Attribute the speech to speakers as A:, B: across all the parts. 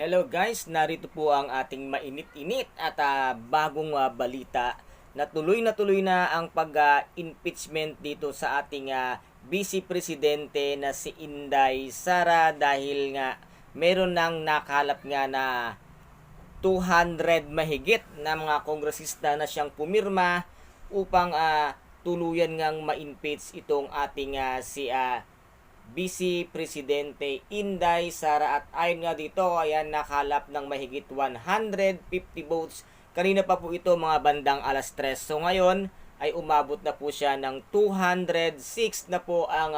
A: Hello guys, narito po ang ating mainit-init at bagong balita na tuloy na ang pag-impeachment dito sa ating Vice Presidente na si Inday Sara dahil nga meron nang nakalap nga na 200 mahigit na mga kongresista na siyang pumirma upang tuluyan ngang ma-impeach itong ating si Vice Presidente Inday Sara. At ayon nga dito, ayan, nakalap ng mahigit 150 votes. Kanina pa po ito mga bandang alas 3. So ngayon ay umabot na po siya ng 206 na po ang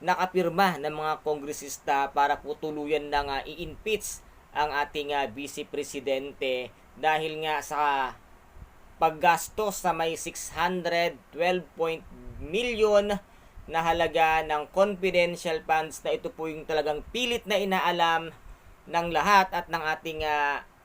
A: nakapirma ng mga kongresista para po tuluyan ng i-impeach ang ating Vice Presidente dahil nga sa paggastos sa may 612 million na halaga ng confidential funds na ito po yung talagang pilit na inaalam ng lahat at ng ating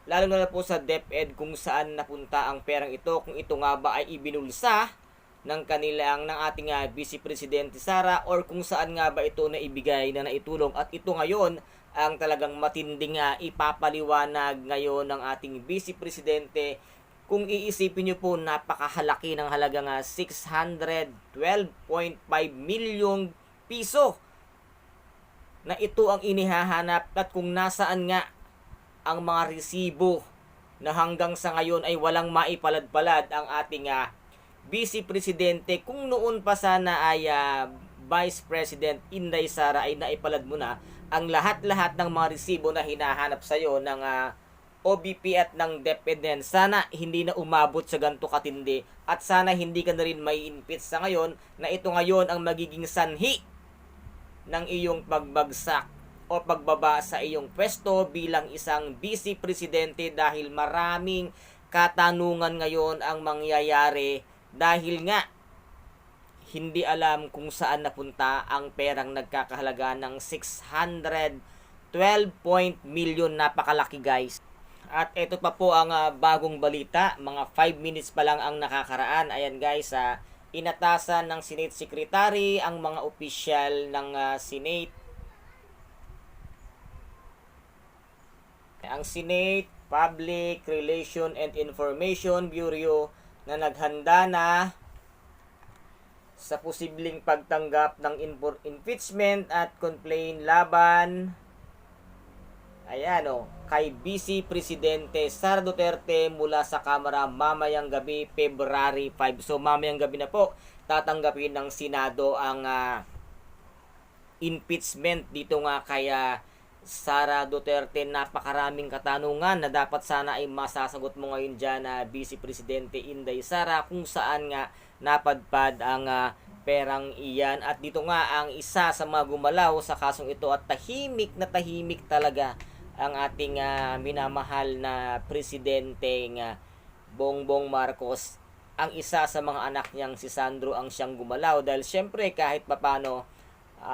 A: lalo na po sa DepEd kung saan napunta ang perang ito, kung ito nga ba ay ibinulsa ng ating Vice Presidente Sara or kung saan nga ba ito na ibigay na naitulong. At ito ngayon ang talagang matinding ipapaliwanag ngayon ng ating Vice Presidente. Kung iisipin nyo po, napakahalaki ng halaga nga 612.5 milyong piso na ito ang inihahanap at kung nasaan nga ang mga resibo na hanggang sa ngayon ay walang maipalad-palad ang ating Vice Presidente. Kung noon pa sana ay Vice President Inday Sara ay naipalad mo na ang lahat-lahat ng mga resibo na hinahanap sa'yo ng OBP at ng DepEd, sana hindi na umabot sa ganito katindi at sana hindi ka na rin may impeach sa ngayon na ito ngayon ang magiging sanhi ng iyong pagbagsak o pagbaba sa iyong pwesto bilang isang Vice Presidente dahil maraming katanungan ngayon ang mangyayari dahil nga hindi alam kung saan napunta ang perang nagkakahalaga ng 612 million. Napakalaki guys. At ito pa po ang bagong balita, mga 5 minutes pa lang ang nakakaraan. Ayan guys, inatasan ng Senate Secretary ang mga opisyal ng Senate. Ang Senate Public Relation and Information Bureau na naghanda na sa posibleng pagtanggap ng impeachment at complaint laban kay Vice Presidente Sara Duterte mula sa Kamara mamayang gabi, February 5. So mamayang gabi na po tatanggapin ng Senado ang impeachment dito nga kaya Sara Duterte. Napakaraming katanungan na dapat sana ay masasagot mo ngayon dyan na Vice Presidente Inday Sara kung saan nga napadpad ang perang iyan. At dito nga ang isa sa mga gumalaw sa kasong ito at tahimik na tahimik talaga ang ating minamahal na presidente Bongbong Marcos. Ang isa sa mga anak niyang si Sandro ang siyang gumalaw dahil syempre kahit papano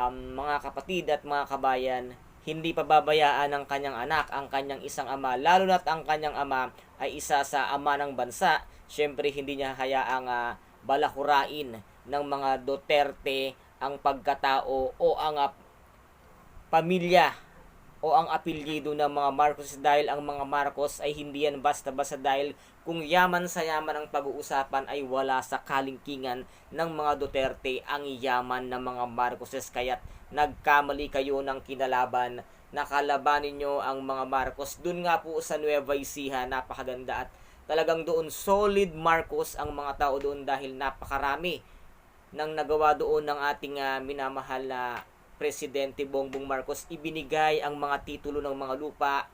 A: mga kapatid at mga kabayan, hindi pababayaan ng kanyang anak ang kanyang isang ama, lalo na't ang kanyang ama ay isa sa ama ng bansa. Syempre hindi niya hayaang balakurain ng mga Duterte ang pagkatao o ang pamilya o ang apelyido ng mga Marcos dahil ang mga Marcos ay hindi yan basta-basta dahil kung yaman sa yaman ang pag-uusapan ay wala sa kalingkingan ng mga Duterte ang yaman ng mga Marcoses. Kaya't nagkamali kayo ng kinalaban, nakalabanin nyo ang mga Marcos. Doon nga po sa Nueva Ecija, napakaganda at talagang doon solid Marcos ang mga tao doon dahil napakarami ng nagawa doon ng ating minamahal na Presidente Bongbong Marcos. Ibinigay ang mga titulo ng mga lupa,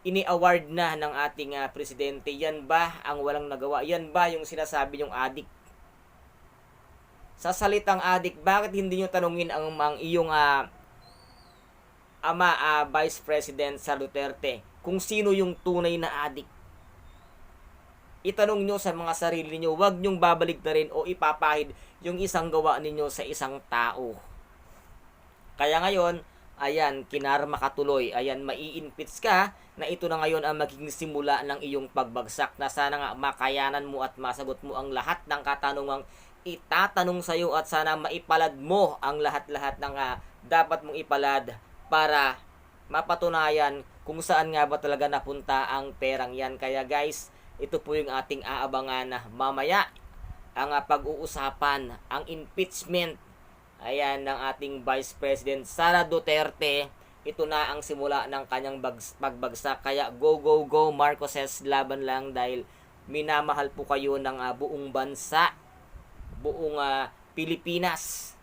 A: ini-award na ng ating presidente. Yan ba ang walang nagawa? Yan ba yung sinasabi yung adik? Sa salitang adik, bakit hindi nyo tanungin ang iyong ama, Vice President Sara Duterte, kung sino yung tunay na adik? Itanong nyo sa mga sarili nyo, huwag nyong babalik na rin o ipapahid yung isang gawa ninyo sa isang tao. Kaya ngayon, ayan, kinarma ka tuloy. Ayan, mai-impeach ka na ito na ngayon ang magiging simula ng iyong pagbagsak na sana nga makayanan mo at masagot mo ang lahat ng katanungang itatanong sa iyo at sana maipalad mo ang lahat-lahat ng dapat mong ipalad para mapatunayan kung saan nga ba talaga napunta ang perang yan. Kaya guys, ito po yung ating aabangan na mamaya ang pag-uusapan, ang impeachment ayan ng ating Vice President Sara Duterte. Ito na ang simula ng kanyang pagbagsak. Kaya go go go Marcoses, laban lang, dahil minamahal po kayo ng buong bansa, buong Pilipinas.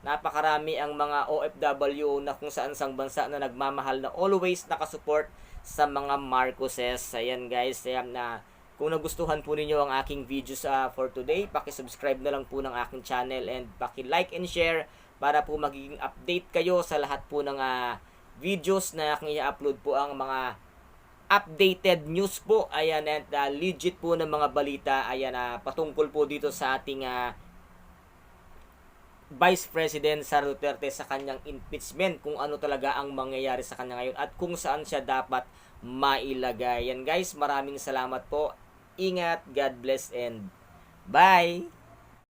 A: Napakarami ang mga OFW na kung saan sang bansa na nagmamahal, na always nakasupport sa mga Marcoses. Ayan guys, ayan na. Kung nagustuhan po ninyo ang aking videos for today, paki-subscribe na lang po ng aking channel and paki-like and share para po magiging update kayo sa lahat po ng videos na aking i-upload po, ang mga updated news po. Ayan, at legit po ng mga balita. Ayan, patungkol po dito sa ating Vice President Sara Duterte sa kanyang impeachment, kung ano talaga ang mangyayari sa kanya ngayon at kung saan siya dapat mailagay. Yan guys, maraming salamat po. Ingat, God bless, and bye!